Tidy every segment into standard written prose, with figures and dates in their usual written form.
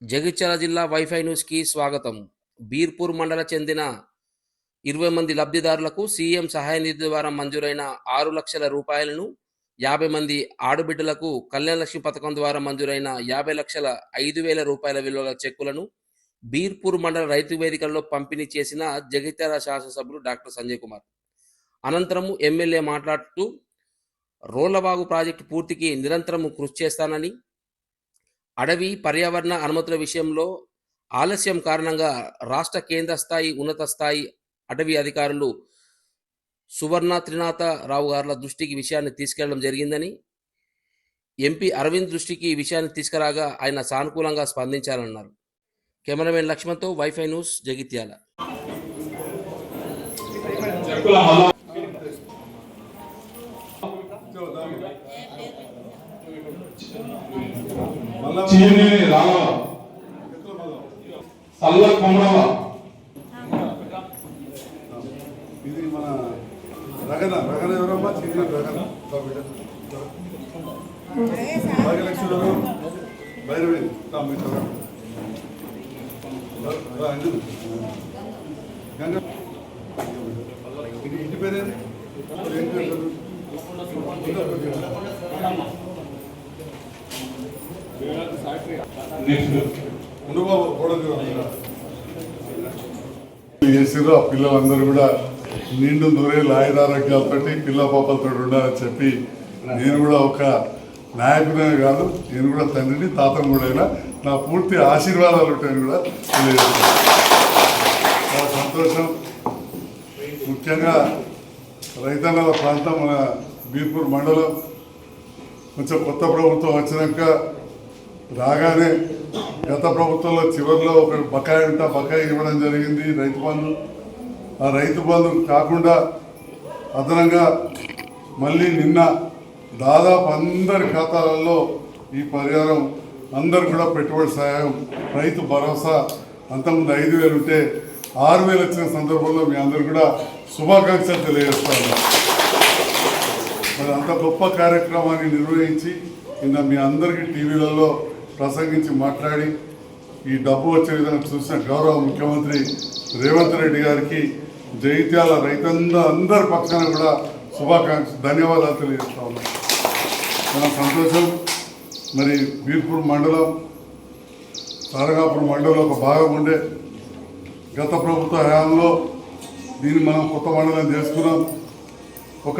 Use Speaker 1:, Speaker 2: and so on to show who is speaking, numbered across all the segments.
Speaker 1: జగిత్యాల జిల్లా వైఫై న్యూస్కి స్వాగతం. బీర్పూర్ మండల చెందిన 20 మంది లబ్ధిదారులకు సీఎం సహాయ నిధి ద్వారా మంజూరైన 6 లక్షల రూపాయలను, 50 మంది ఆడబిడ్డలకు కళ్యాణ లక్ష్మి పథకం ద్వారా మంజూరైన 50 లక్షల 5,000 రూపాయల విలువల చెక్కులను బీర్పూర్ మండల రైతు వేదికల్లో పంపిణీ చేసిన జగిత్యాల శాసనసభ్యులు డాక్టర్ సంజయ్ కుమార్. అనంతరం ఎమ్మెల్యే మాట్లాడుతూ రోళ్లవాగు ప్రాజెక్టు పూర్తికి నిరంతరం కృషి చేస్తానని, అడవి పర్యావరణ అనుమతుల విషయంలో ఆలస్యం కారణంగా రాష్ట్ర కేంద్ర స్థాయి ఉన్నత స్థాయి అటవీ అధికారులు సువర్ణ త్రినాథ రావు గారుల దృష్టికి విషయాన్ని తీసుకెళ్లడం జరిగిందని, ఎంపీ అరవింద్ దృష్టికి ఈ విషయాన్ని తీసుకురాగా ఆయన సానుకూలంగా స్పందించాలన్నారు. కెమెరామెన్ లక్ష్మణ్తో వైఫై న్యూస్ జగిత్యాల.
Speaker 2: చీని రాఘవ సల్ల కొమరవ
Speaker 3: ఇది మన రగన రగన ఎవరమ్మా చిన్న రగన భాగ్యలక్ష్మి భైరవి ఇంటి పేరేది చేసిరు. ఆ పిల్లలందరూ కూడా నిండు దూరే లాయదారోగ్యాలతో పిల్ల పాపలతో ఉండాలని చెప్పి నేను కూడా ఒక నాయకుడే కాదు, నేను కూడా తండ్రిని తాతను కూడా అయినా నా పూర్తి ఆశీర్వాదాలు ఉంటాయని కూడా తెలియజేస్తాను. చాలా సంతోషం. ముఖ్యంగా రైతన్నల ప్రాంతం మన బీర్పూర్ మండలం కొంచెం కొత్త ప్రభుత్వం వచ్చినాక రాగానే గత ప్రభుత్వంలో చివరిలో ఒక బకాయి ఉంటే బకాయి ఇవ్వడం జరిగింది రైతు బంధు. ఆ రైతు బంధు కాకుండా అదనంగా మళ్ళీ నిన్న దాదాపు అందరి ఖాతాలలో ఈ పరిహారం అందరు కూడా పెట్టుబడి సహాయం రైతు భరోసా అంతకుముందు 5,000 ఉంటే 6,000 వచ్చిన సందర్భంలో మీ అందరు కూడా శుభాకాంక్షలు తెలియజేస్తాను. మరి అంత గొప్ప కార్యక్రమాన్ని నిర్వహించి నిన్న మీ అందరికీ టీవీలలో ప్రసంగించి మాట్లాడి ఈ డబ్బు వచ్చే విధంగా చూసిన గౌరవ ముఖ్యమంత్రి రేవంత్ రెడ్డి గారికి జగిత్యాల అందరి పక్షాన కూడా శుభాకాంక్షలు ధన్యవాదాలు తెలియజేస్తా ఉన్నాం. చాలా సంతోషం. మరి బీర్పూర్ మండలం తారకాపురం మండలంలో ఒక భాగం ఉండే గత ప్రభుత్వ హయాంలో దీన్ని మనం కొత్త మండలం చేసుకున్నాం.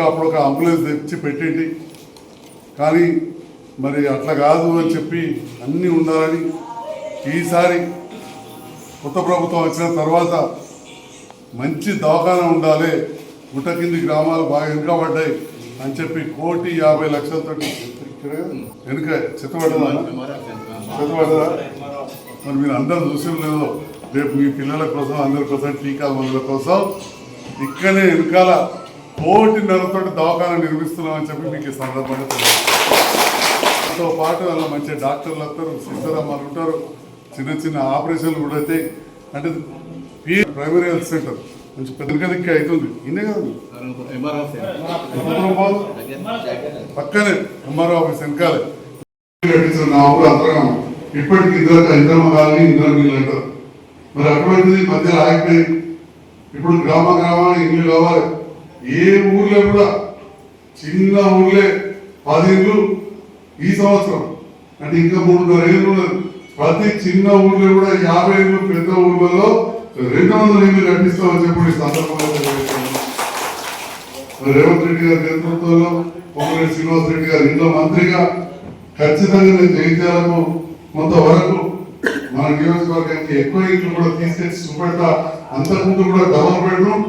Speaker 3: అప్పుడు ఒక అంబులెన్స్ తెచ్చి పెట్టింది, కానీ మరి అట్లా కాదు అని చెప్పి అన్నీ ఉండాలని ఈసారి కొత్త ప్రభుత్వం వచ్చిన తర్వాత మంచి దవాఖానా ఉండాలి, గుట్ట కింది గ్రామాలు బాగా వెనుకబడ్డాయి అని చెప్పి 1,50,00,000తో వెనుక చెత్తపడ్డదా. మరి మీరు అందరూ చూసి లేదో, రేపు మీ పిల్లల కోసం అందరి కోసం టీకాల మందుల కోసం ఇక్కడనే వెనకాల 1,50,00,000 దవాఖానా నిర్మిస్తున్నామని చెప్పి మీకు ఈ సందర్భంగా తో పాటు అలా మంచి డాక్టర్లు వస్తారు, సిద్ధరమ్మలు ఉంటారు, చిన్న చిన్న ఆపరేషన్లు కూడా అవుతాయి. అంటే ప్రైమరీ హెల్త్ సెంటర్ మంచి పెద్దదిక్కి అవుతుంది. ఇన్నే కదా పక్కనే ఎంఆర్ఓ ఆఫీస్ వెనకాలే నా ఊరు అంతరం ఇప్పటికి ఇంద్రమ్మ కాలని ఇంద్రం ఇల్లు అంటారు. మరి అటువంటిది మధ్యలో ఆగిపోయింది. ఇప్పుడు గ్రామానికి ఇల్లు కావాలి. ఏ ఊర్లో కూడా చిన్న ఊర్లే 10 ఇళ్ళు ఈ సంవత్సరం అంటే ఇంకా 3.5 ఏళ్ళు ఉన్నది. ప్రతి చిన్న ఊర్లో కూడా 50 ఏళ్ళు, పెద్ద ఊర్లలో 200 ఇళ్ళు కట్టిస్తామని చెప్పి సందర్భంగా రేవంత్ రెడ్డి గారి నేతృత్వంలో పొంగులేటి శ్రీనివాస్ రెడ్డి గారు ఇంట్లో మంత్రిగా ఖచ్చితంగా నేను జగిత్యాలకు కొంతవరకు మన నియోజకవర్గానికి ఎక్కువ ఇళ్ళు కూడా తీసుకొచ్చి చూపెడతా. అంతకుముందు కూడా డబల్ బెడ్రూమ్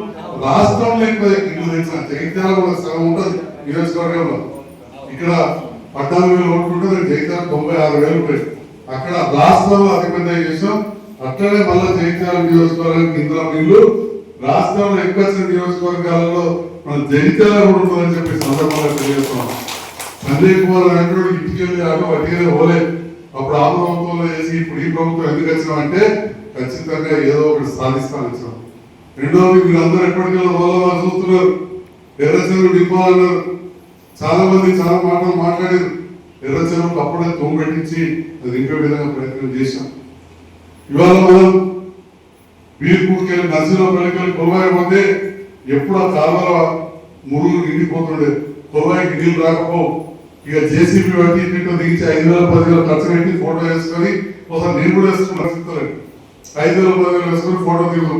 Speaker 3: రాష్ట్రంలో ఎక్కువ ఇల్లు తెచ్చిన జగిత్యాల కూడా సగం ఉంటుంది నియోజకవర్గంలో. ఇక్కడ 14,000 ఓట్లు ఉంటే జగిత్యాల 96,000 ఉంటాయి. అక్కడ రాష్ట్రంలో అతిపెద్ద చేసాం. అట్లనే మళ్ళీ జగిత్యాల నియోజకవర్గానికి ఇంద్రం ఇల్లు రాష్ట్రంలో ఎక్కువ నియోజకవర్గాలలో మన జగిత్యాల కూడా ఉంటుందని చెప్పి సందర్భంగా తెలియజేస్తున్నాం. సంజయ్ కుమార్ అంటూ ఇంటికెళ్ళి అటు అటుగా పోలే. అప్పుడు ఆ ప్రభుత్వంలో చేసి ఇప్పుడు ఈ ప్రభుత్వం ఎందుకు వచ్చినామంటే ఖచ్చితంగా ఏదో ఒకటి సాధిస్తామని వచ్చినాం. రెండోది మీరందరూ ఎప్పటికెళ్ళి వాళ్ళు చూస్తున్నారు. ఎర్రచెరువు డిపో అన్నారు. చాలా మంది చాలా మాటలు మాట్లాడారు. ఎర్రచెరువుకు అప్పుడే తొమ్మిదించి అది ఇంకో విధంగా ప్రయత్నం చేశాం. ఇవాళ మనం వీర్పూర్కి వెళ్ళి నర్సీరావుపల్లికి వెళ్ళి కొలువాయి పోతే ఎప్పుడు ఆ కాలువల మురుగు నిండిపోతుండే, కొలువాయికి నీళ్ళు రాకపో. ఇక జేసీబీ బట్టి ఇంటితో దిగించి 5,000 10,000 ఖర్చు పెట్టి ఫోటో వేసుకొని ఒకసారి నేను కూడా వేసుకున్నాను 5,000 10,000 వేసుకొని ఫోటో దిగు